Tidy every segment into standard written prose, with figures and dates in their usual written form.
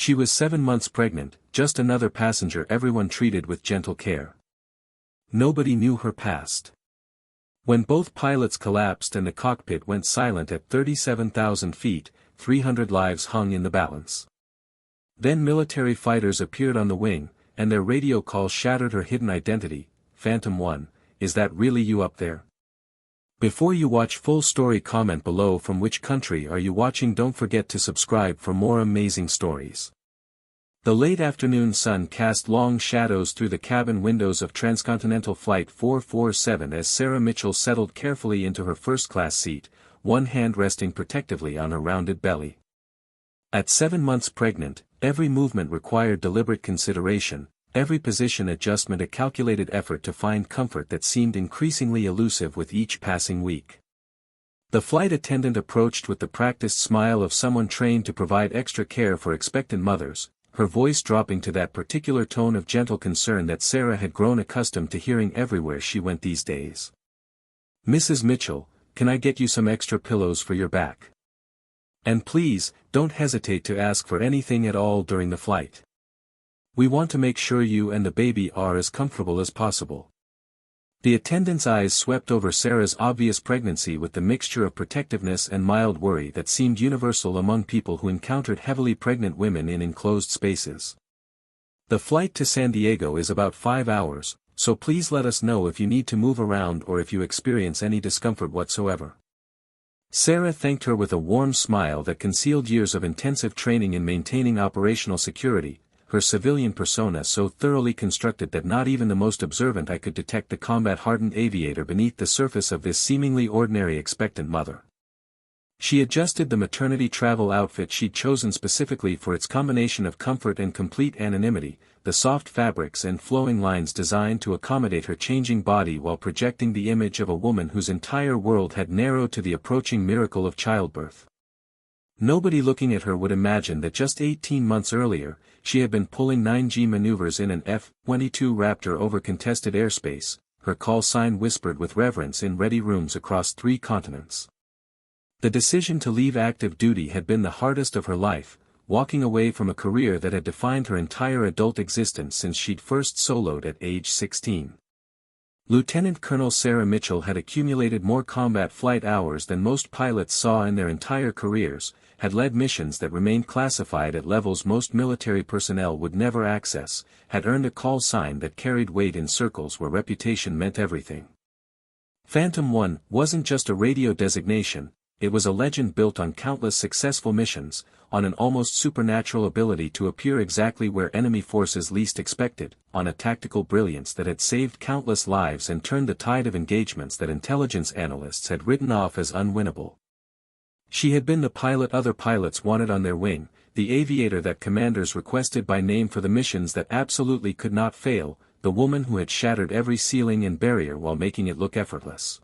She was 7 months pregnant, just another passenger everyone treated with gentle care. Nobody knew her past. When both pilots collapsed and the cockpit went silent at 37,000 feet, 300 lives hung in the balance. Then military fighters appeared on the wing, and their radio call shattered her hidden identity. Phantom 1, is that really you up there? Before you watch full story, comment below from which country are you watching. Don't forget to subscribe for more amazing stories. The late afternoon sun cast long shadows through the cabin windows of Transcontinental Flight 447 as Sarah Mitchell settled carefully into her first-class seat, one hand resting protectively on her rounded belly. At 7 months pregnant, every movement required deliberate consideration, every position adjustment a calculated effort to find comfort that seemed increasingly elusive with each passing week. The flight attendant approached with the practiced smile of someone trained to provide extra care for expectant mothers, her voice dropping to that particular tone of gentle concern that Sarah had grown accustomed to hearing everywhere she went these days. "Mrs. Mitchell, can I get you some extra pillows for your back? And please, don't hesitate to ask for anything at all during the flight. We want to make sure you and the baby are as comfortable as possible." The attendant's eyes swept over Sarah's obvious pregnancy with the mixture of protectiveness and mild worry that seemed universal among people who encountered heavily pregnant women in enclosed spaces. "The flight to San Diego is about 5 hours, so please let us know if you need to move around or if you experience any discomfort whatsoever." Sarah thanked her with a warm smile that concealed years of intensive training in maintaining operational security, her civilian persona so thoroughly constructed that not even the most observant eye could detect the combat-hardened aviator beneath the surface of this seemingly ordinary expectant mother. She adjusted the maternity travel outfit she'd chosen specifically for its combination of comfort and complete anonymity, the soft fabrics and flowing lines designed to accommodate her changing body while projecting the image of a woman whose entire world had narrowed to the approaching miracle of childbirth. Nobody looking at her would imagine that just 18 months earlier, she had been pulling 9G maneuvers in an F-22 Raptor over contested airspace, her call sign whispered with reverence in ready rooms across 3 continents. The decision to leave active duty had been the hardest of her life, walking away from a career that had defined her entire adult existence since she'd first soloed at age 16. Lieutenant Colonel Sarah Mitchell had accumulated more combat flight hours than most pilots saw in their entire careers, had led missions that remained classified at levels most military personnel would never access, had earned a call sign that carried weight in circles where reputation meant everything. Phantom 1 wasn't just a radio designation, it was a legend built on countless successful missions, on an almost supernatural ability to appear exactly where enemy forces least expected, on a tactical brilliance that had saved countless lives and turned the tide of engagements that intelligence analysts had written off as unwinnable. She had been the pilot other pilots wanted on their wing, the aviator that commanders requested by name for the missions that absolutely could not fail, the woman who had shattered every ceiling and barrier while making it look effortless.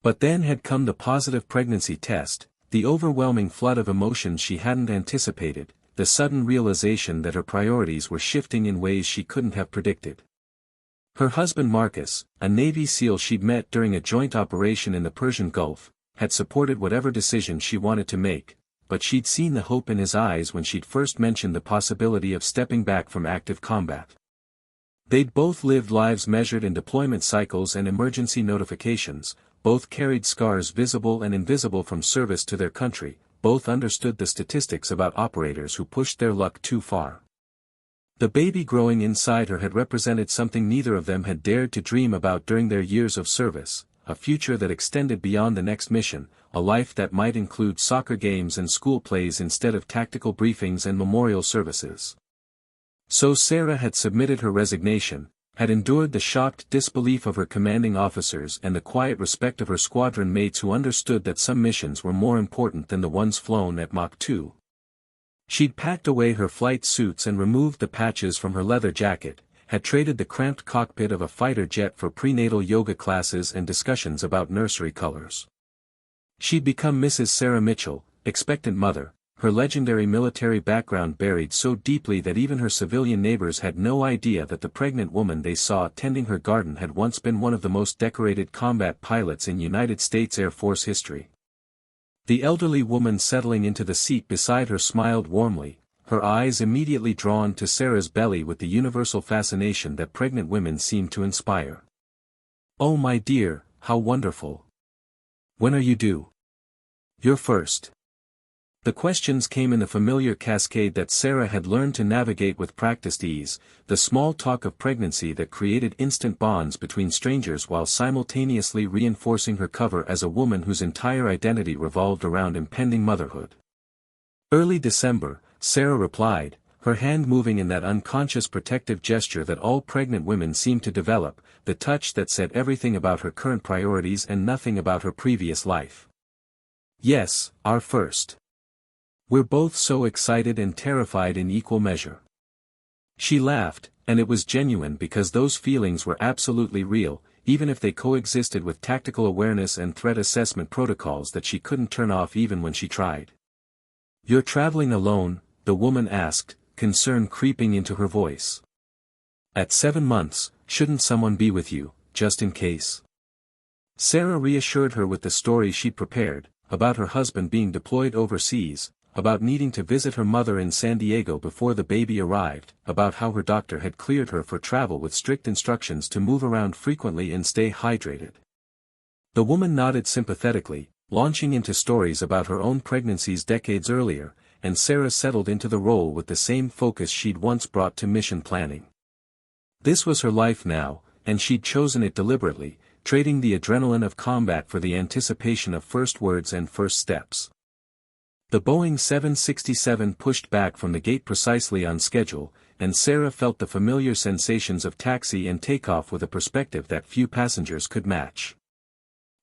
But then had come the positive pregnancy test, the overwhelming flood of emotions she hadn't anticipated, the sudden realization that her priorities were shifting in ways she couldn't have predicted. Her husband Marcus, a Navy SEAL she'd met during a joint operation in the Persian Gulf, had supported whatever decision she wanted to make, but she'd seen the hope in his eyes when she'd first mentioned the possibility of stepping back from active combat. They'd both lived lives measured in deployment cycles and emergency notifications, both carried scars visible and invisible from service to their country, both understood the statistics about operators who pushed their luck too far. The baby growing inside her had represented something neither of them had dared to dream about during their years of service, a future that extended beyond the next mission, a life that might include soccer games and school plays instead of tactical briefings and memorial services. So Sarah had submitted her resignation, had endured the shocked disbelief of her commanding officers and the quiet respect of her squadron mates who understood that some missions were more important than the ones flown at Mach 2. She'd packed away her flight suits and removed the patches from her leather jacket, had traded the cramped cockpit of a fighter jet for prenatal yoga classes and discussions about nursery colors. She'd become Mrs. Sarah Mitchell, expectant mother, her legendary military background buried so deeply that even her civilian neighbors had no idea that the pregnant woman they saw tending her garden had once been one of the most decorated combat pilots in United States Air Force history. The elderly woman settling into the seat beside her smiled warmly, her eyes immediately drawn to Sarah's belly with the universal fascination that pregnant women seem to inspire. "Oh my dear, how wonderful. When are you due?" "You're first." The questions came in the familiar cascade that Sarah had learned to navigate with practiced ease, the small talk of pregnancy that created instant bonds between strangers while simultaneously reinforcing her cover as a woman whose entire identity revolved around impending motherhood. "Early December," Sarah replied, her hand moving in that unconscious protective gesture that all pregnant women seem to develop, the touch that said everything about her current priorities and nothing about her previous life. "Yes, our first. We're both so excited and terrified in equal measure." She laughed, and it was genuine because those feelings were absolutely real, even if they coexisted with tactical awareness and threat assessment protocols that she couldn't turn off even when she tried. "You're traveling alone?" the woman asked, concern creeping into her voice. "At 7 months, shouldn't someone be with you, just in case?" Sarah reassured her with the story she'd prepared, about her husband being deployed overseas, about needing to visit her mother in San Diego before the baby arrived, about how her doctor had cleared her for travel with strict instructions to move around frequently and stay hydrated. The woman nodded sympathetically, launching into stories about her own pregnancies decades earlier, and Sarah settled into the role with the same focus she'd once brought to mission planning. This was her life now, and she'd chosen it deliberately, trading the adrenaline of combat for the anticipation of first words and first steps. The Boeing 767 pushed back from the gate precisely on schedule, and Sarah felt the familiar sensations of taxi and takeoff with a perspective that few passengers could match.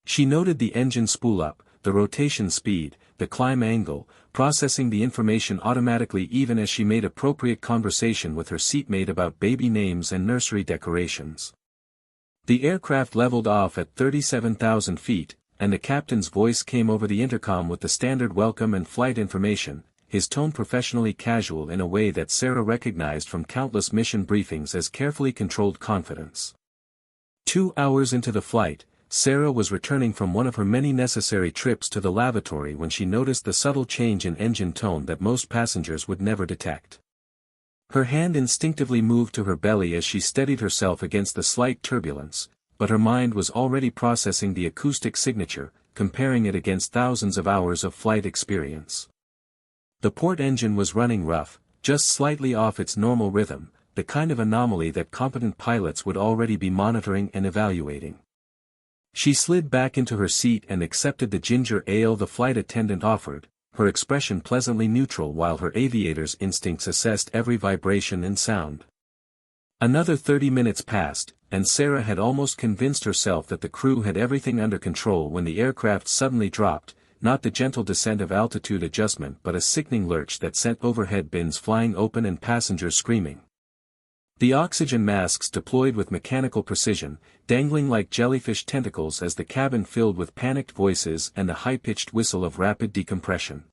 She noted the engine spool up, the rotation speed, the climb angle, processing the information automatically even as she made appropriate conversation with her seatmate about baby names and nursery decorations. The aircraft leveled off at 37,000 feet, and the captain's voice came over the intercom with the standard welcome and flight information, his tone professionally casual in a way that Sarah recognized from countless mission briefings as carefully controlled confidence. 2 hours into the flight, Sarah was returning from one of her many necessary trips to the lavatory when she noticed the subtle change in engine tone that most passengers would never detect. Her hand instinctively moved to her belly as she steadied herself against the slight turbulence, but her mind was already processing the acoustic signature, comparing it against thousands of hours of flight experience. The port engine was running rough, just slightly off its normal rhythm, the kind of anomaly that competent pilots would already be monitoring and evaluating. She slid back into her seat and accepted the ginger ale the flight attendant offered, her expression pleasantly neutral while her aviator's instincts assessed every vibration and sound. Another 30 minutes passed, and Sarah had almost convinced herself that the crew had everything under control when the aircraft suddenly dropped, not the gentle descent of altitude adjustment but a sickening lurch that sent overhead bins flying open and passengers screaming. The oxygen masks deployed with mechanical precision, dangling like jellyfish tentacles as the cabin filled with panicked voices and the high-pitched whistle of rapid decompression.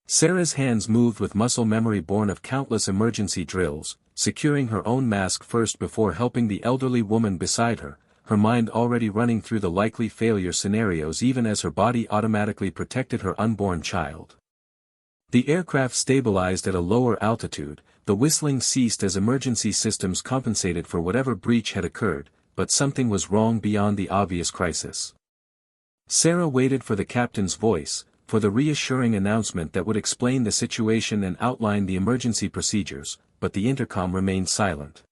Sarah's hands moved with muscle memory born of countless emergency drills, securing her own mask first before helping the elderly woman beside her, her mind already running through the likely failure scenarios even as her body automatically protected her unborn child. The aircraft stabilized at a lower altitude, the whistling ceased as emergency systems compensated for whatever breach had occurred, but something was wrong beyond the obvious crisis. Sarah waited for the captain's voice, for the reassuring announcement that would explain the situation and outline the emergency procedures, but the intercom remained silent.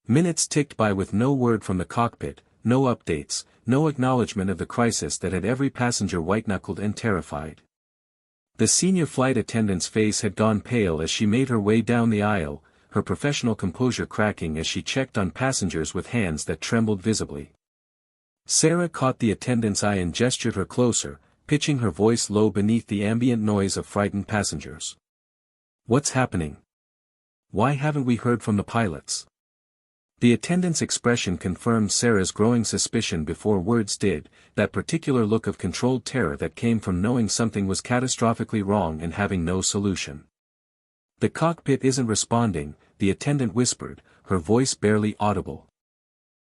Minutes ticked by with no word from the cockpit, no updates, no acknowledgement of the crisis that had every passenger white-knuckled and terrified. The senior flight attendant's face had gone pale as she made her way down the aisle, her professional composure cracking as she checked on passengers with hands that trembled visibly. Sarah caught the attendant's eye and gestured her closer, pitching her voice low beneath the ambient noise of frightened passengers. "What's happening? Why haven't we heard from the pilots?" The attendant's expression confirmed Sarah's growing suspicion before words did, that particular look of controlled terror that came from knowing something was catastrophically wrong and having no solution. "The cockpit isn't responding," the attendant whispered, her voice barely audible.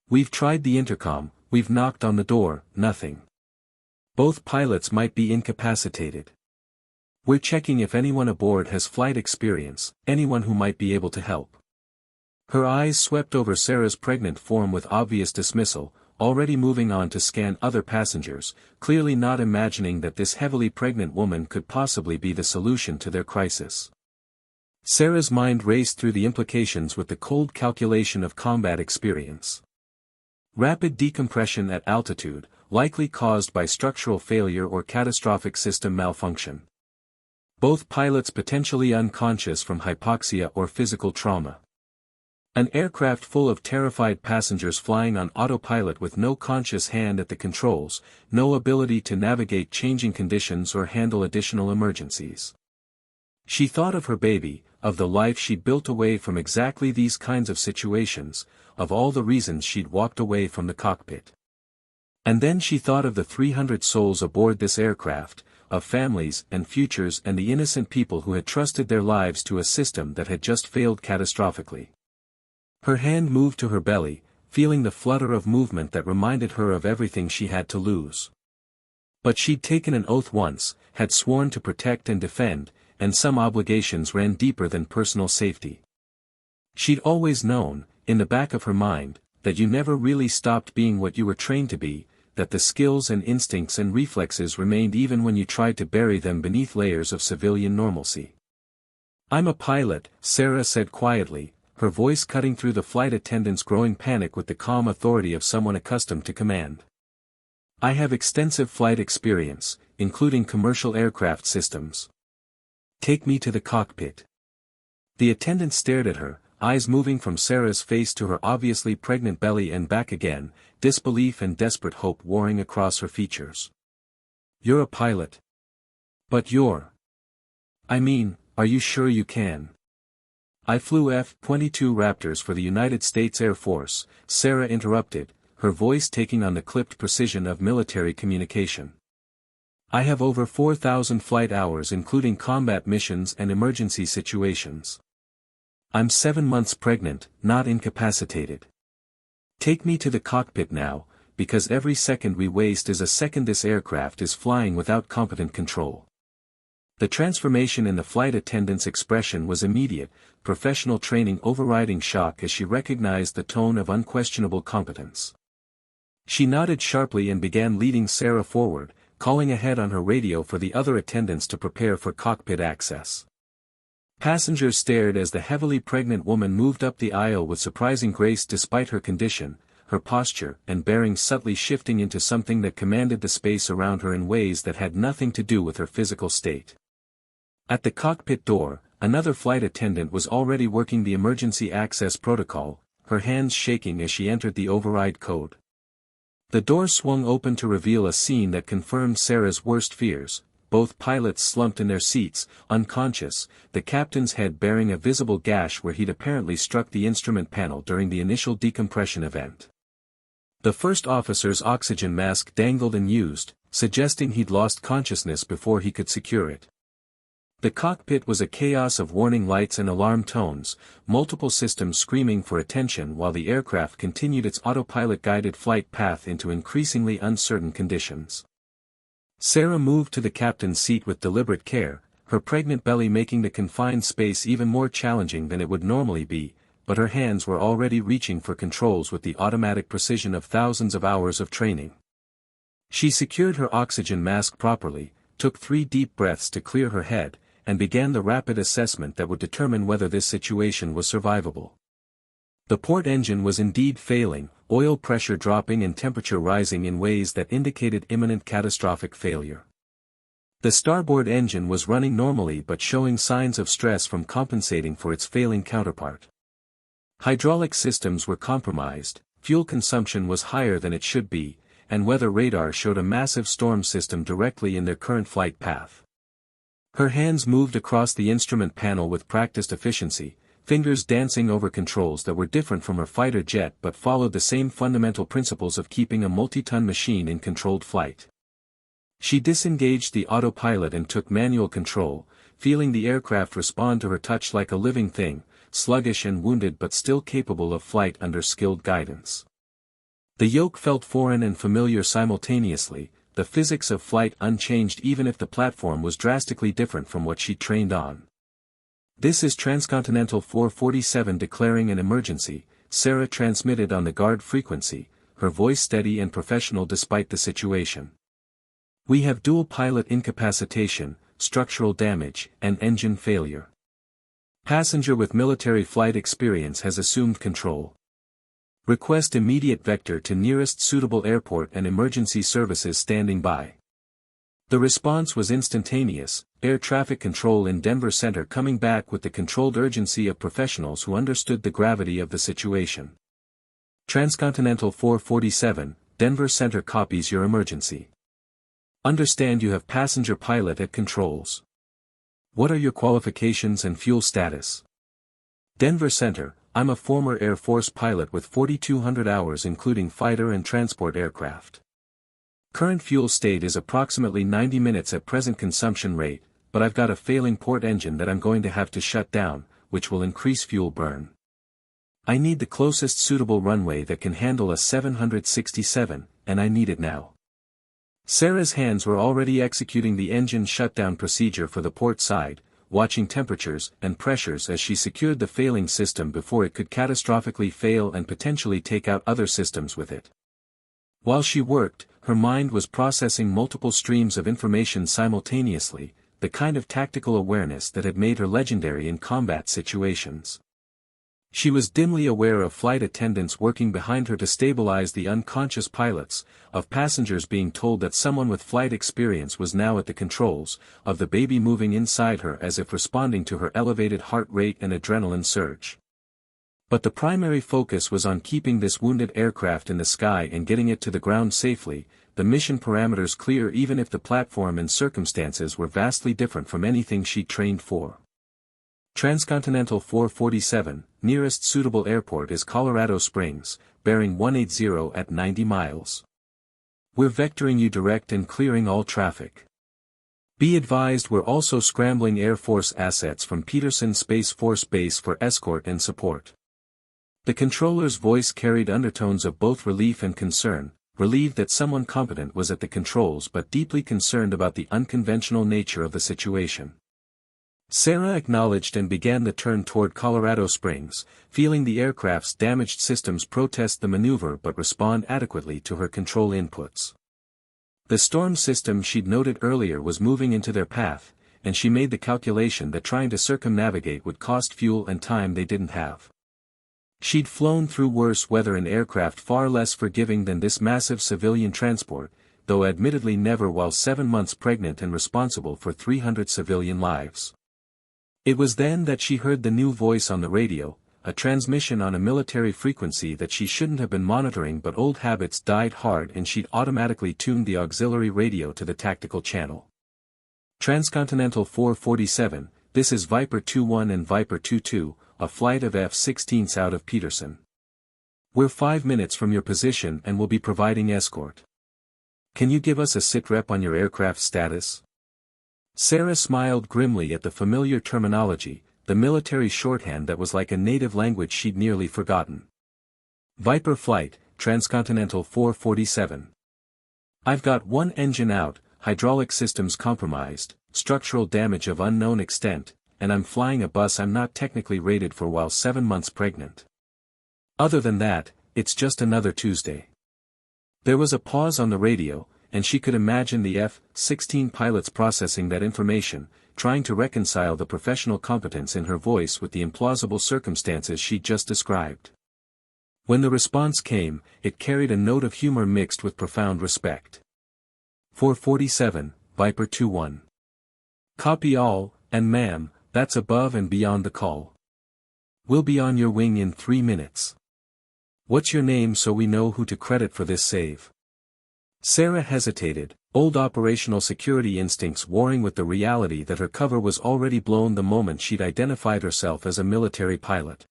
"We've tried the intercom, we've knocked on the door, nothing. Both pilots might be incapacitated." We're checking if anyone aboard has flight experience, anyone who might be able to help. Her eyes swept over Sarah's pregnant form with obvious dismissal, already moving on to scan other passengers, clearly not imagining that this heavily pregnant woman could possibly be the solution to their crisis. Sarah's mind raced through the implications with the cold calculation of combat experience. Rapid decompression at altitude, likely caused by structural failure or catastrophic system malfunction. Both pilots potentially unconscious from hypoxia or physical trauma. An aircraft full of terrified passengers flying on autopilot with no conscious hand at the controls, no ability to navigate changing conditions or handle additional emergencies. She thought of her baby, of the life she'd built away from exactly these kinds of situations, of all the reasons she'd walked away from the cockpit. And then she thought of the 300 souls aboard this aircraft, of families and futures and the innocent people who had trusted their lives to a system that had just failed catastrophically. Her hand moved to her belly, feeling the flutter of movement that reminded her of everything she had to lose. But she'd taken an oath once, had sworn to protect and defend, and some obligations ran deeper than personal safety. She'd always known, in the back of her mind, that you never really stopped being what you were trained to be, that the skills and instincts and reflexes remained even when you tried to bury them beneath layers of civilian normalcy. "I'm a pilot," Sarah said quietly, her voice cutting through the flight attendant's growing panic with the calm authority of someone accustomed to command. "I have extensive flight experience, including commercial aircraft systems. Take me to the cockpit." The attendant stared at her, eyes moving from Sarah's face to her obviously pregnant belly and back again, disbelief and desperate hope warring across her features. "You're a pilot. But are you sure you can?" "I flew F-22 Raptors for the United States Air Force," Sarah interrupted, her voice taking on the clipped precision of military communication. "I have over 4,000 flight hours including combat missions and emergency situations. I'm 7 months pregnant, not incapacitated. Take me to the cockpit now, because every second we waste is a second this aircraft is flying without competent control." The transformation in the flight attendant's expression was immediate, professional training overriding shock as she recognized the tone of unquestionable competence. She nodded sharply and began leading Sarah forward, calling ahead on her radio for the other attendants to prepare for cockpit access. Passengers stared as the heavily pregnant woman moved up the aisle with surprising grace despite her condition, her posture and bearing subtly shifting into something that commanded the space around her in ways that had nothing to do with her physical state. At the cockpit door, another flight attendant was already working the emergency access protocol, her hands shaking as she entered the override code. The door swung open to reveal a scene that confirmed Sarah's worst fears. Both pilots slumped in their seats, unconscious, the captain's head bearing a visible gash where he'd apparently struck the instrument panel during the initial decompression event. The first officer's oxygen mask dangled unused, suggesting he'd lost consciousness before he could secure it. The cockpit was a chaos of warning lights and alarm tones, multiple systems screaming for attention while the aircraft continued its autopilot-guided flight path into increasingly uncertain conditions. Sarah moved to the captain's seat with deliberate care, her pregnant belly making the confined space even more challenging than it would normally be, but her hands were already reaching for controls with the automatic precision of thousands of hours of training. She secured her oxygen mask properly, took 3 deep breaths to clear her head, and began the rapid assessment that would determine whether this situation was survivable. The port engine was indeed failing, oil pressure dropping and temperature rising in ways that indicated imminent catastrophic failure. The starboard engine was running normally but showing signs of stress from compensating for its failing counterpart. Hydraulic systems were compromised, fuel consumption was higher than it should be, and weather radar showed a massive storm system directly in their current flight path. Her hands moved across the instrument panel with practiced efficiency, fingers dancing over controls that were different from her fighter jet but followed the same fundamental principles of keeping a multi-ton machine in controlled flight. She disengaged the autopilot and took manual control, feeling the aircraft respond to her touch like a living thing, sluggish and wounded but still capable of flight under skilled guidance. The yoke felt foreign and familiar simultaneously, the physics of flight unchanged even if the platform was drastically different from what she'd trained on. "This is Transcontinental 447 declaring an emergency," Sarah transmitted on the guard frequency, her voice steady and professional despite the situation. "We have dual pilot incapacitation, structural damage, and engine failure. Passenger with military flight experience has assumed control. Request immediate vector to nearest suitable airport and emergency services standing by." The response was instantaneous, air traffic control in Denver Center coming back with the controlled urgency of professionals who understood the gravity of the situation. "Transcontinental 447, Denver Center copies your emergency. Understand you have passenger pilot at controls. What are your qualifications and fuel status?" "Denver Center, I'm a former Air Force pilot with 4,200 hours including fighter and transport aircraft. Current fuel state is approximately 90 minutes at present consumption rate, but I've got a failing port engine that I'm going to have to shut down, which will increase fuel burn. I need the closest suitable runway that can handle a 767, and I need it now." Sarah's hands were already executing the engine shutdown procedure for the port side, watching temperatures and pressures as she secured the failing system before it could catastrophically fail and potentially take out other systems with it. While she worked, her mind was processing multiple streams of information simultaneously, the kind of tactical awareness that had made her legendary in combat situations. She was dimly aware of flight attendants working behind her to stabilize the unconscious pilots, of passengers being told that someone with flight experience was now at the controls, of the baby moving inside her as if responding to her elevated heart rate and adrenaline surge. But the primary focus was on keeping this wounded aircraft in the sky and getting it to the ground safely, the mission parameters clear even if the platform and circumstances were vastly different from anything she'd trained for. "Transcontinental 447, nearest suitable airport is Colorado Springs, bearing 180 at 90 miles. We're vectoring you direct and clearing all traffic. Be advised we're also scrambling Air Force assets from Peterson Space Force Base for escort and support." The controller's voice carried undertones of both relief and concern, relieved that someone competent was at the controls but deeply concerned about the unconventional nature of the situation. Sarah acknowledged and began the turn toward Colorado Springs, feeling the aircraft's damaged systems protest the maneuver but respond adequately to her control inputs. The storm system she'd noted earlier was moving into their path, and she made the calculation that trying to circumnavigate would cost fuel and time they didn't have. She'd flown through worse weather in aircraft far less forgiving than this massive civilian transport, though admittedly never while 7 months pregnant and responsible for 300 civilian lives. It was then that she heard the new voice on the radio, a transmission on a military frequency that she shouldn't have been monitoring, but old habits died hard and she'd automatically tuned the auxiliary radio to the tactical channel. "Transcontinental 447, this is Viper 21 and Viper 22, a flight of F-16s out of Peterson. We're 5 minutes from your position and will be providing escort. Can you give us a sitrep on your aircraft status?" Sarah smiled grimly at the familiar terminology, the military shorthand that was like a native language she'd nearly forgotten. "Viper flight, Transcontinental 447. I've got one engine out, hydraulic systems compromised, structural damage of unknown extent, and I'm flying a bus I'm not technically rated for while 7 months pregnant. Other than that, it's just another Tuesday." There was a pause on the radio, and she could imagine the F-16 pilots processing that information, trying to reconcile the professional competence in her voice with the implausible circumstances she'd just described. When the response came, it carried a note of humor mixed with profound respect. 447, Viper 21. Copy all, and ma'am, that's above and beyond the call. We'll be on your wing in 3 minutes. What's your name so we know who to credit for this save? Sarah hesitated, old operational security instincts warring with the reality that her cover was already blown the moment she'd identified herself as a military pilot.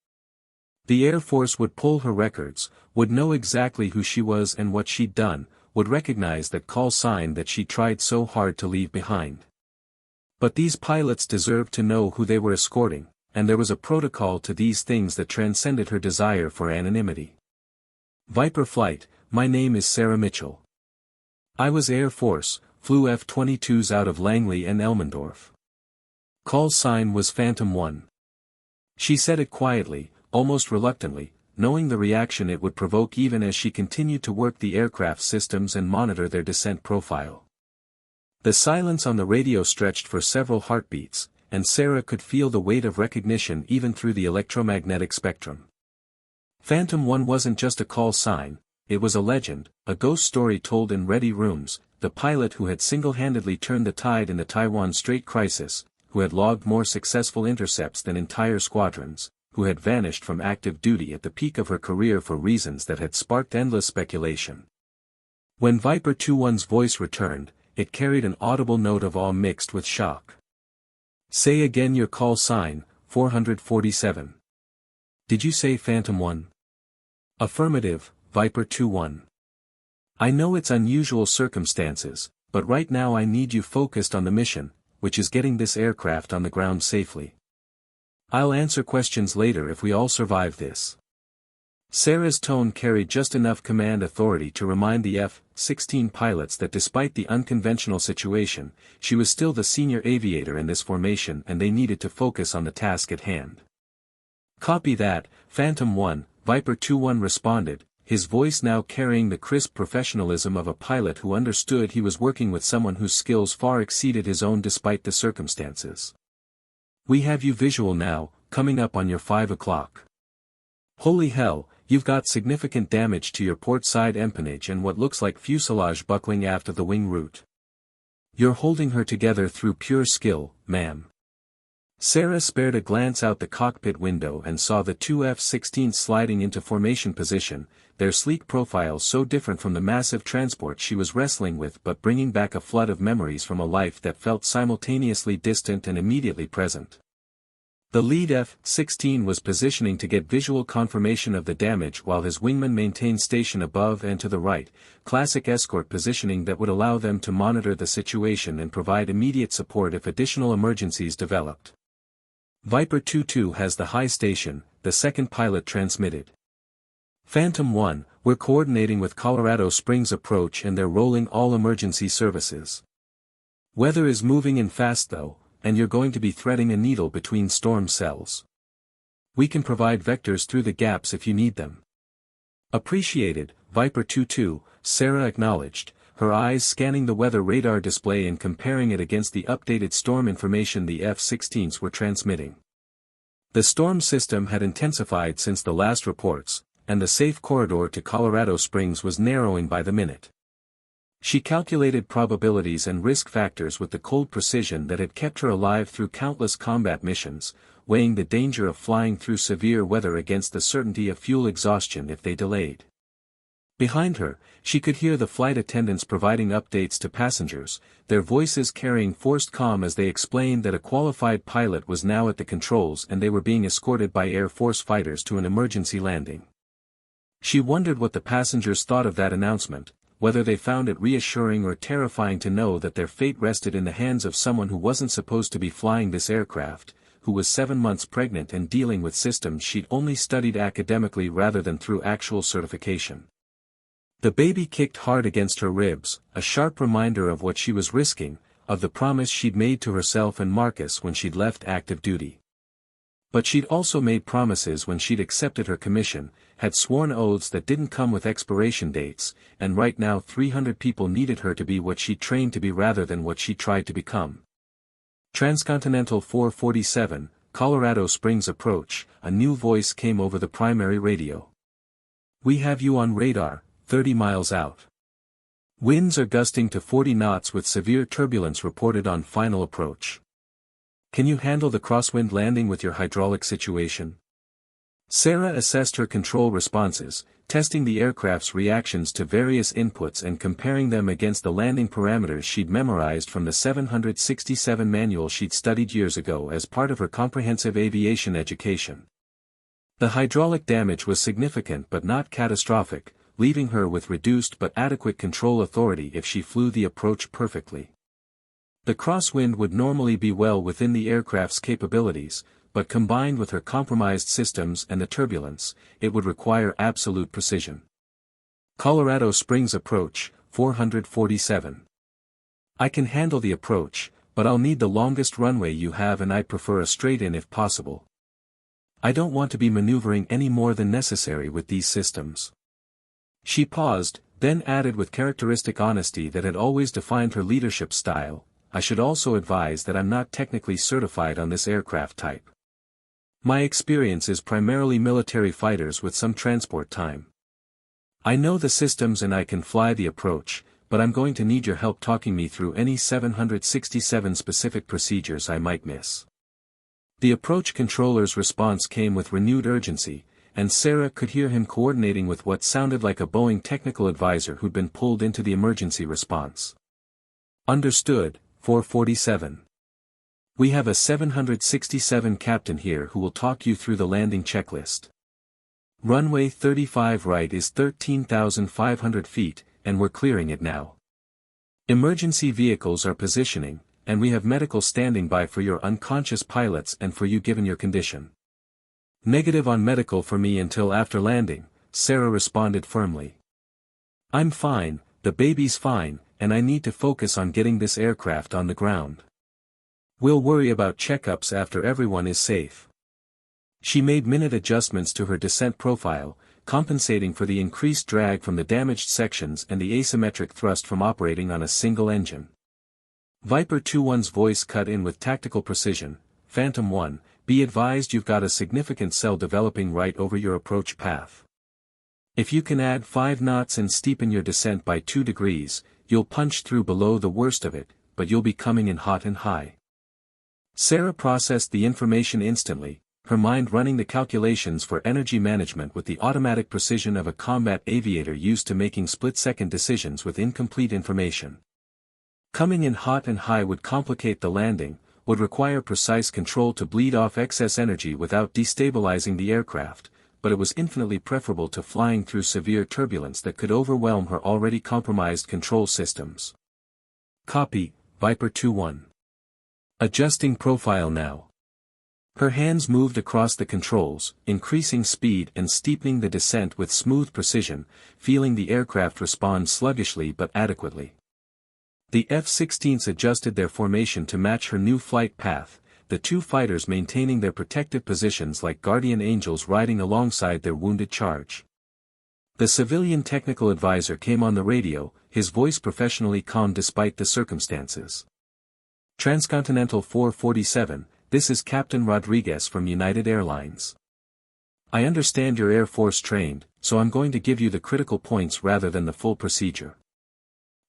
The Air Force would pull her records, would know exactly who she was and what she'd done, would recognize that call sign that she tried so hard to leave behind. But these pilots deserved to know who they were escorting, and there was a protocol to these things that transcended her desire for anonymity. "Viper flight, my name is Sarah Mitchell. I was Air Force, flew F-22s out of Langley and Elmendorf. Call sign was Phantom 1. She said it quietly, almost reluctantly, knowing the reaction it would provoke even as she continued to work the aircraft systems and monitor their descent profile. The silence on the radio stretched for several heartbeats, and Sarah could feel the weight of recognition even through the electromagnetic spectrum. Phantom 1 wasn't just a call sign, it was a legend, a ghost story told in ready rooms, the pilot who had single-handedly turned the tide in the Taiwan Strait crisis, who had logged more successful intercepts than entire squadrons, who had vanished from active duty at the peak of her career for reasons that had sparked endless speculation. When Viper 2-1's voice returned, it carried an audible note of awe mixed with shock. Say again your call sign, 447. Did you say Phantom 1? Affirmative, Viper 2-1. I know it's unusual circumstances, but right now I need you focused on the mission, which is getting this aircraft on the ground safely. I'll answer questions later if we all survive this. Sarah's tone carried just enough command authority to remind the F-16 pilots that despite the unconventional situation, she was still the senior aviator in this formation and they needed to focus on the task at hand. Copy that, Phantom 1, Viper 2-1 responded, his voice now carrying the crisp professionalism of a pilot who understood he was working with someone whose skills far exceeded his own despite the circumstances. We have you visual now, coming up on your 5 o'clock. Holy hell, you've got significant damage to your port side empennage and what looks like fuselage buckling aft of the wing root. You're holding her together through pure skill, ma'am. Sarah spared a glance out the cockpit window and saw the two F-16s sliding into formation position, their sleek profiles so different from the massive transport she was wrestling with but bringing back a flood of memories from a life that felt simultaneously distant and immediately present. The lead F-16 was positioning to get visual confirmation of the damage while his wingman maintained station above and to the right, classic escort positioning that would allow them to monitor the situation and provide immediate support if additional emergencies developed. Viper 2-2 has the high station, the second pilot transmitted. Phantom 1, we're coordinating with Colorado Springs approach and they're rolling all emergency services. Weather is moving in fast though, and you're going to be threading a needle between storm cells. We can provide vectors through the gaps if you need them. Appreciated, Viper 2-2, Sarah acknowledged, her eyes scanning the weather radar display and comparing it against the updated storm information the F-16s were transmitting. The storm system had intensified since the last reports, and the safe corridor to Colorado Springs was narrowing by the minute. She calculated probabilities and risk factors with the cold precision that had kept her alive through countless combat missions, weighing the danger of flying through severe weather against the certainty of fuel exhaustion if they delayed. Behind her, she could hear the flight attendants providing updates to passengers, their voices carrying forced calm as they explained that a qualified pilot was now at the controls and they were being escorted by Air Force fighters to an emergency landing. She wondered what the passengers thought of that announcement, whether they found it reassuring or terrifying to know that their fate rested in the hands of someone who wasn't supposed to be flying this aircraft, who was 7 months pregnant and dealing with systems she'd only studied academically rather than through actual certification. The baby kicked hard against her ribs, a sharp reminder of what she was risking, of the promise she'd made to herself and Marcus when she'd left active duty. But she'd also made promises when she'd accepted her commission, had sworn oaths that didn't come with expiration dates, and right now 300 people needed her to be what she trained to be rather than what she tried to become. Transcontinental 447, Colorado Springs approach, a new voice came over the primary radio. We have you on radar, 30 miles out. Winds are gusting to 40 knots with severe turbulence reported on final approach. Can you handle the crosswind landing with your hydraulic situation? Sarah assessed her control responses, testing the aircraft's reactions to various inputs and comparing them against the landing parameters she'd memorized from the 767 manual she'd studied years ago as part of her comprehensive aviation education. The hydraulic damage was significant but not catastrophic, leaving her with reduced but adequate control authority if she flew the approach perfectly. The crosswind would normally be well within the aircraft's capabilities, but combined with her compromised systems and the turbulence, it would require absolute precision. Colorado Springs approach, 447. I can handle the approach, but I'll need the longest runway you have and I'd prefer a straight-in if possible. I don't want to be maneuvering any more than necessary with these systems." She paused, then added with characteristic honesty that had always defined her leadership style, "I should also advise that I'm not technically certified on this aircraft type. My experience is primarily military fighters with some transport time. I know the systems and I can fly the approach, but I'm going to need your help talking me through any 767 specific procedures I might miss." The approach controller's response came with renewed urgency, and Sarah could hear him coordinating with what sounded like a Boeing technical advisor who'd been pulled into the emergency response. "Understood, 447. We have a 767 captain here who will talk you through the landing checklist. Runway 35 right is 13,500 feet, and we're clearing it now. Emergency vehicles are positioning, and we have medical standing by for your unconscious pilots and for you given your condition." "Negative on medical for me until after landing," Sarah responded firmly. "I'm fine, the baby's fine, and I need to focus on getting this aircraft on the ground. We'll worry about checkups after everyone is safe." She made minute adjustments to her descent profile, compensating for the increased drag from the damaged sections and the asymmetric thrust from operating on a single engine. Viper 2-1's voice cut in with tactical precision, "Phantom 1, be advised you've got a significant cell developing right over your approach path. If you can add 5 knots and steepen your descent by 2 degrees, you'll punch through below the worst of it, but you'll be coming in hot and high." Sarah processed the information instantly, her mind running the calculations for energy management with the automatic precision of a combat aviator used to making split-second decisions with incomplete information. Coming in hot and high would complicate the landing, would require precise control to bleed off excess energy without destabilizing the aircraft, but it was infinitely preferable to flying through severe turbulence that could overwhelm her already compromised control systems. "Copy, Viper 2-1. Adjusting profile now." Her hands moved across the controls, increasing speed and steepening the descent with smooth precision, feeling the aircraft respond sluggishly but adequately. The F-16s adjusted their formation to match her new flight path, the 2 fighters maintaining their protective positions like guardian angels riding alongside their wounded charge. The civilian technical advisor came on the radio, his voice professionally calm despite the circumstances. "Transcontinental 447, this is Captain Rodriguez from United Airlines. I understand you're Air Force trained, so I'm going to give you the critical points rather than the full procedure.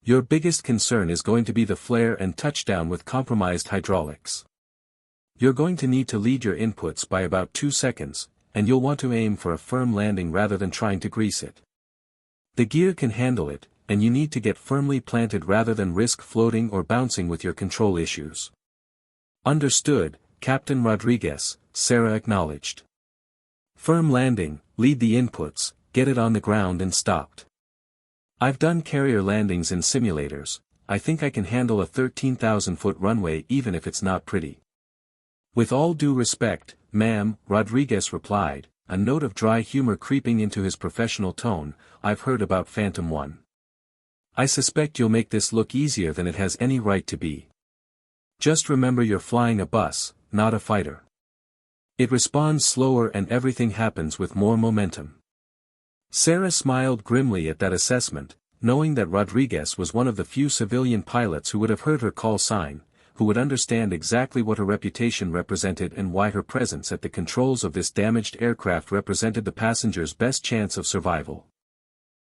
Your biggest concern is going to be the flare and touchdown with compromised hydraulics. You're going to need to lead your inputs by about 2 seconds, and you'll want to aim for a firm landing rather than trying to grease it. The gear can handle it, and you need to get firmly planted rather than risk floating or bouncing with your control issues." "Understood, Captain Rodriguez," Sarah acknowledged. "Firm landing, lead the inputs, get it on the ground and stopped. I've done carrier landings in simulators, I think I can handle a 13,000-foot runway even if it's not pretty." "With all due respect, ma'am," Rodriguez replied, a note of dry humor creeping into his professional tone, "I've heard about Phantom 1. I suspect you'll make this look easier than it has any right to be. Just remember you're flying a bus, not a fighter. It responds slower and everything happens with more momentum." Sarah smiled grimly at that assessment, knowing that Rodriguez was one of the few civilian pilots who would have heard her call sign, who would understand exactly what her reputation represented and why her presence at the controls of this damaged aircraft represented the passenger's best chance of survival.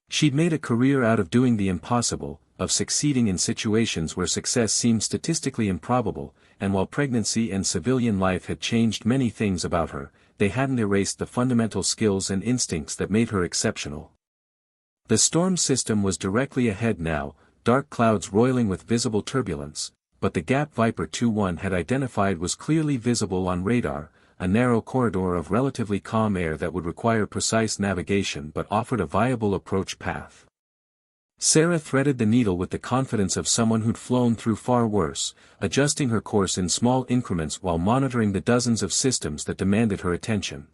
She'd made a career out of doing the impossible, of succeeding in situations where success seemed statistically improbable, and while pregnancy and civilian life had changed many things about her, they hadn't erased the fundamental skills and instincts that made her exceptional. The storm system was directly ahead now, dark clouds roiling with visible turbulence, but the gap Viper 2-1 had identified was clearly visible on radar, a narrow corridor of relatively calm air that would require precise navigation but offered a viable approach path. Sarah threaded the needle with the confidence of someone who'd flown through far worse, adjusting her course in small increments while monitoring the dozens of systems that demanded her attention.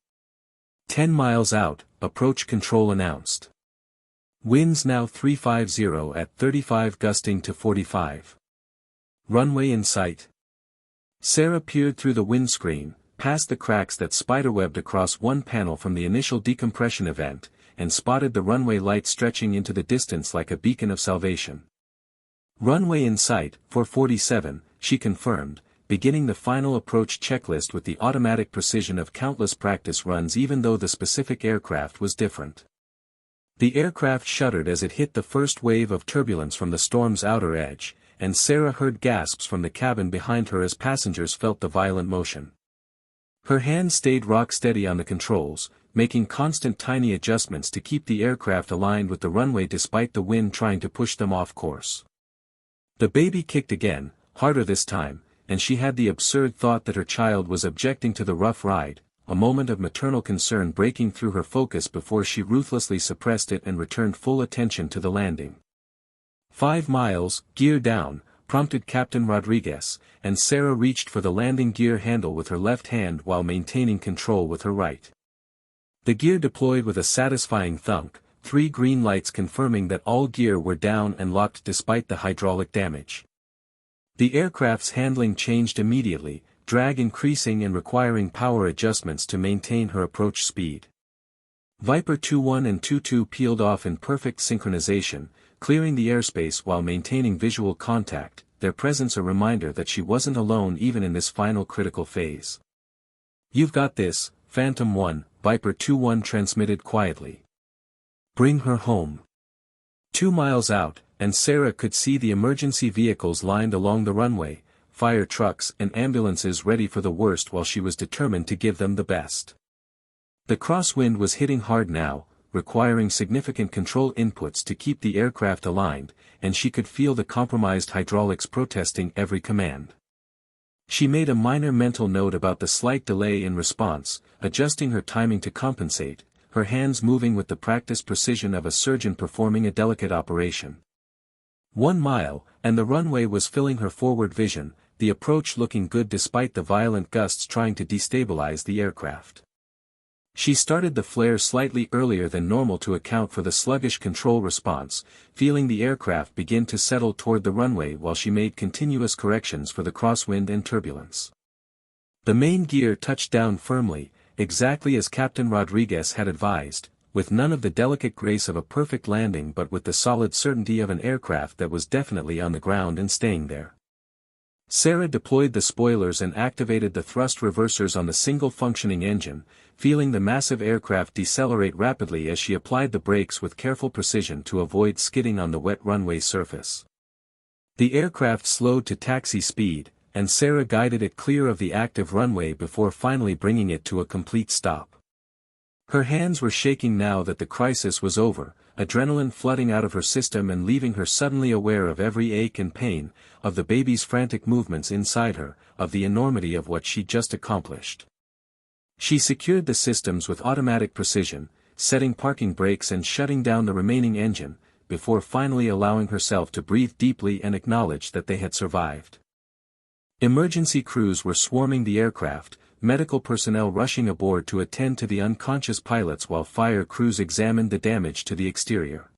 10 miles out, approach control announced. Winds now 350 at 35 gusting to 45. Runway in sight. Sarah peered through the windscreen, past the cracks that spiderwebbed across one panel from the initial decompression event, and spotted the runway light stretching into the distance like a beacon of salvation. Runway in sight, 447, she confirmed, beginning the final approach checklist with the automatic precision of countless practice runs even though the specific aircraft was different. The aircraft shuddered as it hit the first wave of turbulence from the storm's outer edge, and Sarah heard gasps from the cabin behind her as passengers felt the violent motion. Her hands stayed rock-steady on the controls, making constant tiny adjustments to keep the aircraft aligned with the runway despite the wind trying to push them off course. The baby kicked again, harder this time, and she had the absurd thought that her child was objecting to the rough ride, a moment of maternal concern breaking through her focus before she ruthlessly suppressed it and returned full attention to the landing. 5 miles, gear down, prompted Captain Rodriguez, and Sarah reached for the landing gear handle with her left hand while maintaining control with her right. The gear deployed with a satisfying thunk, 3 green lights confirming that all gear were down and locked despite the hydraulic damage. The aircraft's handling changed immediately, drag increasing and requiring power adjustments to maintain her approach speed. Viper 2-1 and 2-2 peeled off in perfect synchronization, clearing the airspace while maintaining visual contact, their presence a reminder that she wasn't alone even in this final critical phase. "You've got this, Phantom 1, Viper 2-1 transmitted quietly. Bring her home." 2 miles out, and Sarah could see the emergency vehicles lined along the runway, fire trucks and ambulances ready for the worst while she was determined to give them the best. The crosswind was hitting hard now, requiring significant control inputs to keep the aircraft aligned, and she could feel the compromised hydraulics protesting every command. She made a minor mental note about the slight delay in response, adjusting her timing to compensate, her hands moving with the practiced precision of a surgeon performing a delicate operation. 1 mile, and the runway was filling her forward vision, the approach looking good despite the violent gusts trying to destabilize the aircraft. She started the flare slightly earlier than normal to account for the sluggish control response, feeling the aircraft begin to settle toward the runway while she made continuous corrections for the crosswind and turbulence. The main gear touched down firmly, exactly as Captain Rodriguez had advised, with none of the delicate grace of a perfect landing but with the solid certainty of an aircraft that was definitely on the ground and staying there. Sarah deployed the spoilers and activated the thrust reversers on the single functioning engine, feeling the massive aircraft decelerate rapidly as she applied the brakes with careful precision to avoid skidding on the wet runway surface. The aircraft slowed to taxi speed, and Sarah guided it clear of the active runway before finally bringing it to a complete stop. Her hands were shaking now that the crisis was over, adrenaline flooding out of her system and leaving her suddenly aware of every ache and pain, of the baby's frantic movements inside her, of the enormity of what she'd just accomplished. She secured the systems with automatic precision, setting parking brakes and shutting down the remaining engine, before finally allowing herself to breathe deeply and acknowledge that they had survived. Emergency crews were swarming the aircraft, medical personnel rushing aboard to attend to the unconscious pilots while fire crews examined the damage to the exterior.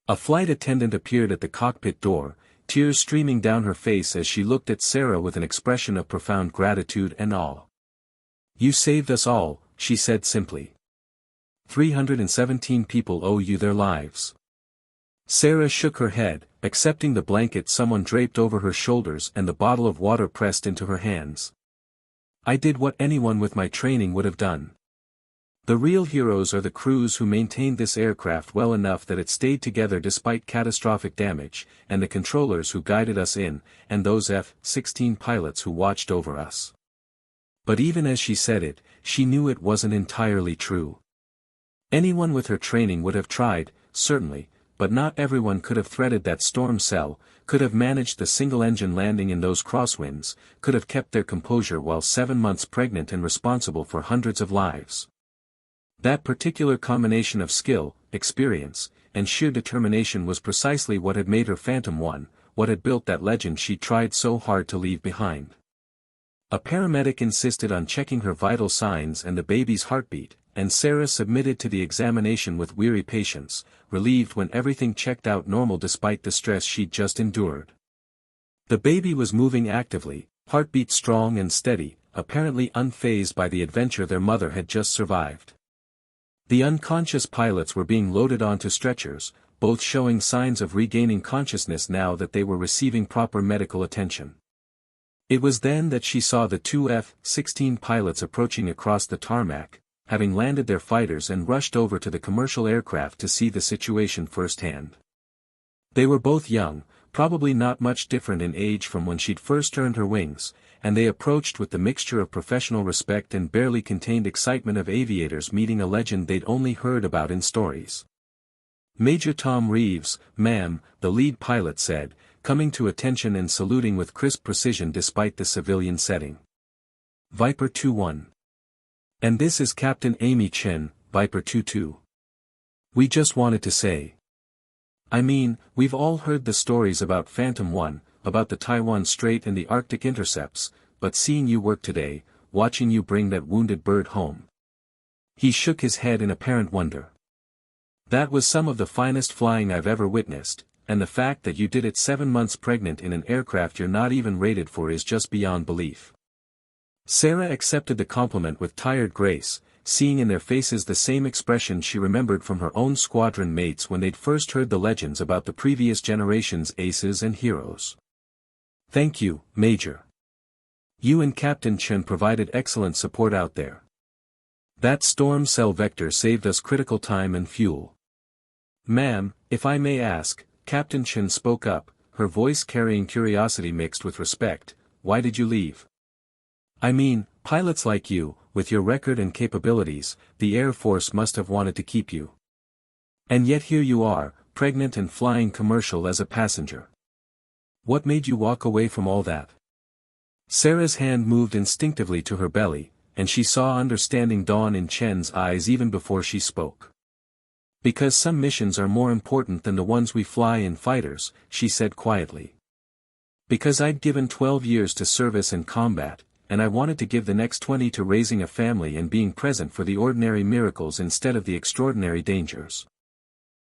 A flight attendant appeared at the cockpit door, tears streaming down her face as she looked at Sarah with an expression of profound gratitude and awe. "You saved us all," she said simply. 317 people owe you their lives." Sarah shook her head, accepting the blanket someone draped over her shoulders and the bottle of water pressed into her hands. "I did what anyone with my training would have done. The real heroes are the crews who maintained this aircraft well enough that it stayed together despite catastrophic damage, and the controllers who guided us in, and those F-16 pilots who watched over us." But even as she said it, she knew it wasn't entirely true. Anyone with her training would have tried, certainly, but not everyone could have threaded that storm cell, could have managed the single-engine landing in those crosswinds, could have kept their composure while 7 months pregnant and responsible for hundreds of lives. That particular combination of skill, experience, and sheer determination was precisely what had made her Phantom 1, what had built that legend she tried so hard to leave behind. A paramedic insisted on checking her vital signs and the baby's heartbeat, and Sarah submitted to the examination with weary patience, relieved when everything checked out normal despite the stress she'd just endured. The baby was moving actively, heartbeat strong and steady, apparently unfazed by the adventure their mother had just survived. The unconscious pilots were being loaded onto stretchers, both showing signs of regaining consciousness now that they were receiving proper medical attention. It was then that she saw the two F-16 pilots approaching across the tarmac, having landed their fighters and rushed over to the commercial aircraft to see the situation firsthand. They were both young, probably not much different in age from when she'd first earned her wings, and they approached with the mixture of professional respect and barely contained excitement of aviators meeting a legend they'd only heard about in stories. "Major Tom Reeves, ma'am," the lead pilot said, coming to attention and saluting with crisp precision despite the civilian setting. "Viper 2-1. And this is Captain Amy Chen, Viper 2-2. We just wanted to say. I mean, we've all heard the stories about Phantom 1, about the Taiwan Strait and the Arctic intercepts, but seeing you work today, watching you bring that wounded bird home." He shook his head in apparent wonder. "That was some of the finest flying I've ever witnessed, and the fact that you did it 7 months pregnant in an aircraft you're not even rated for is just beyond belief." Sarah accepted the compliment with tired grace, seeing in their faces the same expression she remembered from her own squadron mates when they'd first heard the legends about the previous generation's aces and heroes. "Thank you, Major. You and Captain Chen provided excellent support out there. That storm cell vector saved us critical time and fuel." "Ma'am, if I may ask," Captain Chen spoke up, her voice carrying curiosity mixed with respect, "why did you leave? I mean, pilots like you, with your record and capabilities, the Air Force must have wanted to keep you. And yet here you are, pregnant and flying commercial as a passenger. What made you walk away from all that?" Sarah's hand moved instinctively to her belly, and she saw understanding dawn in Chen's eyes even before she spoke. "Because some missions are more important than the ones we fly in fighters," she said quietly. "Because I'd given 12 years to service and combat, and I wanted to give the next 20 to raising a family and being present for the ordinary miracles instead of the extraordinary dangers.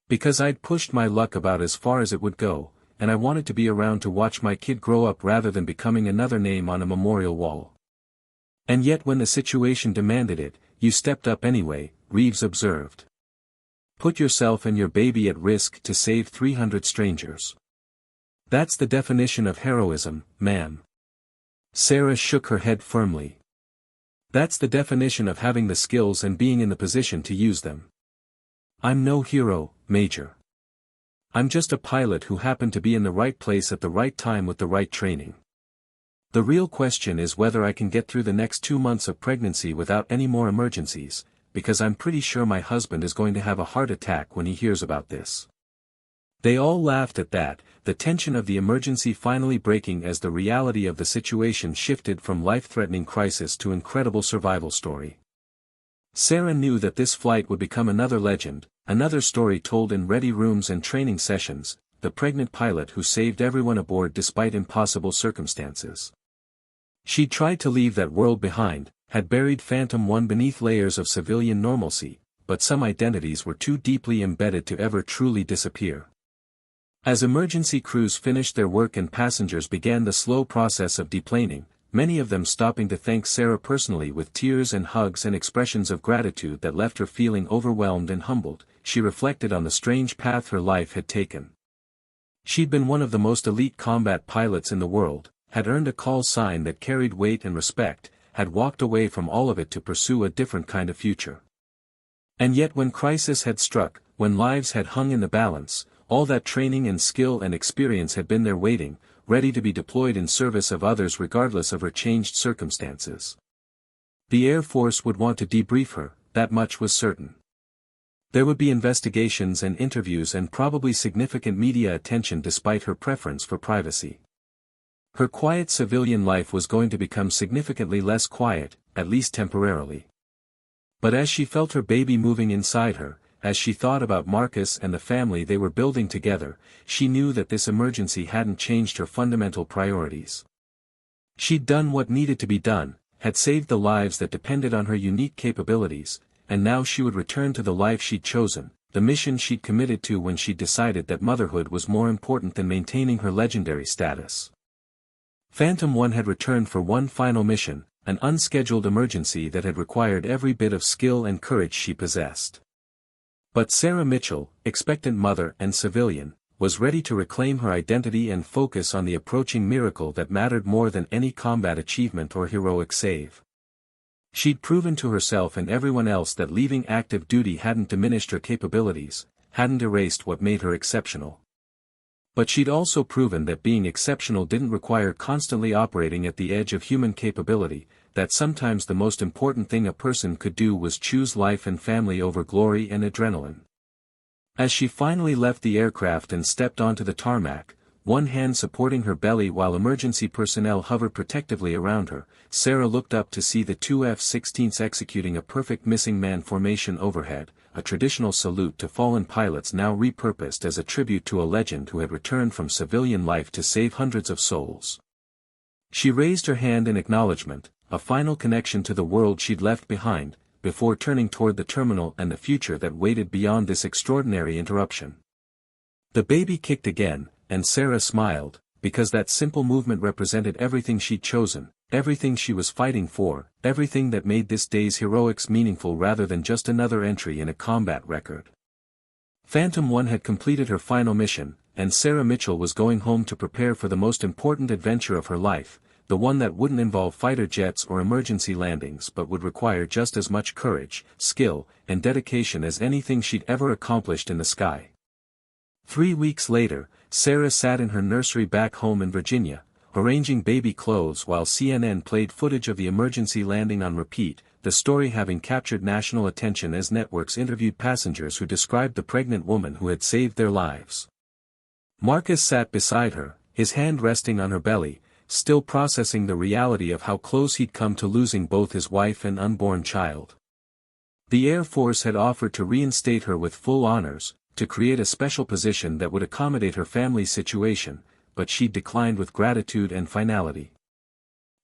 Because I'd pushed my luck about as far as it would go, and I wanted to be around to watch my kid grow up rather than becoming another name on a memorial wall. And yet when the situation demanded it, you stepped up anyway," Reeves observed. "Put yourself and your baby at risk to save 300 strangers. That's the definition of heroism, ma'am." Sarah shook her head firmly. "That's the definition of having the skills and being in the position to use them. I'm no hero, Major. I'm just a pilot who happened to be in the right place at the right time with the right training. The real question is whether I can get through the next 2 months of pregnancy without any more emergencies, because I'm pretty sure my husband is going to have a heart attack when he hears about this." They all laughed at that, the tension of the emergency finally breaking as the reality of the situation shifted from life-threatening crisis to incredible survival story. Sarah knew that this flight would become another legend, another story told in ready rooms and training sessions, the pregnant pilot who saved everyone aboard despite impossible circumstances. She'd tried to leave that world behind, had buried Phantom 1 beneath layers of civilian normalcy, but some identities were too deeply embedded to ever truly disappear. As emergency crews finished their work and passengers began the slow process of deplaning, many of them stopping to thank Sarah personally with tears and hugs and expressions of gratitude that left her feeling overwhelmed and humbled, she reflected on the strange path her life had taken. She'd been one of the most elite combat pilots in the world, had earned a call sign that carried weight and respect, had walked away from all of it to pursue a different kind of future. And yet when crisis had struck, when lives had hung in the balance, all that training and skill and experience had been there waiting, ready to be deployed in service of others regardless of her changed circumstances. The Air Force would want to debrief her, that much was certain. There would be investigations and interviews and probably significant media attention despite her preference for privacy. Her quiet civilian life was going to become significantly less quiet, at least temporarily. But as she felt her baby moving inside her, as she thought about Marcus and the family they were building together, she knew that this emergency hadn't changed her fundamental priorities. She'd done what needed to be done, had saved the lives that depended on her unique capabilities, and now she would return to the life she'd chosen, the mission she'd committed to when she'd decided that motherhood was more important than maintaining her legendary status. Phantom 1 had returned for one final mission, an unscheduled emergency that had required every bit of skill and courage she possessed. But Sarah Mitchell, expectant mother and civilian, was ready to reclaim her identity and focus on the approaching miracle that mattered more than any combat achievement or heroic save. She'd proven to herself and everyone else that leaving active duty hadn't diminished her capabilities, hadn't erased what made her exceptional. But she'd also proven that being exceptional didn't require constantly operating at the edge of human capability, that sometimes the most important thing a person could do was choose life and family over glory and adrenaline. As she finally left the aircraft and stepped onto the tarmac, one hand supporting her belly while emergency personnel hovered protectively around her, Sarah looked up to see the two F-16s executing a perfect missing man formation overhead, a traditional salute to fallen pilots now repurposed as a tribute to a legend who had returned from civilian life to save hundreds of souls. She raised her hand in acknowledgement, a final connection to the world she'd left behind, before turning toward the terminal and the future that waited beyond this extraordinary interruption. The baby kicked again, and Sarah smiled, because that simple movement represented everything she'd chosen, everything she was fighting for, everything that made this day's heroics meaningful rather than just another entry in a combat record. Phantom 1 had completed her final mission, and Sarah Mitchell was going home to prepare for the most important adventure of her life, the one that wouldn't involve fighter jets or emergency landings but would require just as much courage, skill, and dedication as anything she'd ever accomplished in the sky. 3 weeks later, Sarah sat in her nursery back home in Virginia, arranging baby clothes while CNN played footage of the emergency landing on repeat, the story having captured national attention as networks interviewed passengers who described the pregnant woman who had saved their lives. Marcus sat beside her, his hand resting on her belly, still processing the reality of how close he'd come to losing both his wife and unborn child. The Air Force had offered to reinstate her with full honors, to create a special position that would accommodate her family's situation, but she'd declined with gratitude and finality.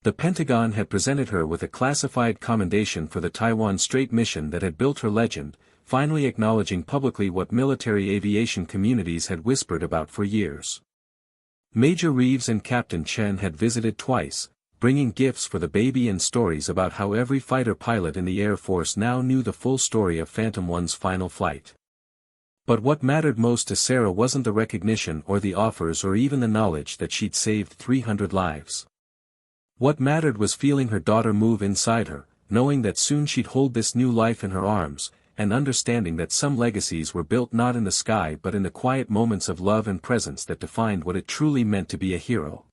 The Pentagon had presented her with a classified commendation for the Taiwan Strait mission that had built her legend, finally acknowledging publicly what military aviation communities had whispered about for years. Major Reeves and Captain Chen had visited twice, bringing gifts for the baby and stories about how every fighter pilot in the Air Force now knew the full story of Phantom 1's final flight. But what mattered most to Sarah wasn't the recognition or the offers or even the knowledge that she'd saved 300 lives. What mattered was feeling her daughter move inside her, knowing that soon she'd hold this new life in her arms, and understanding that some legacies were built not in the sky but in the quiet moments of love and presence that defined what it truly meant to be a hero.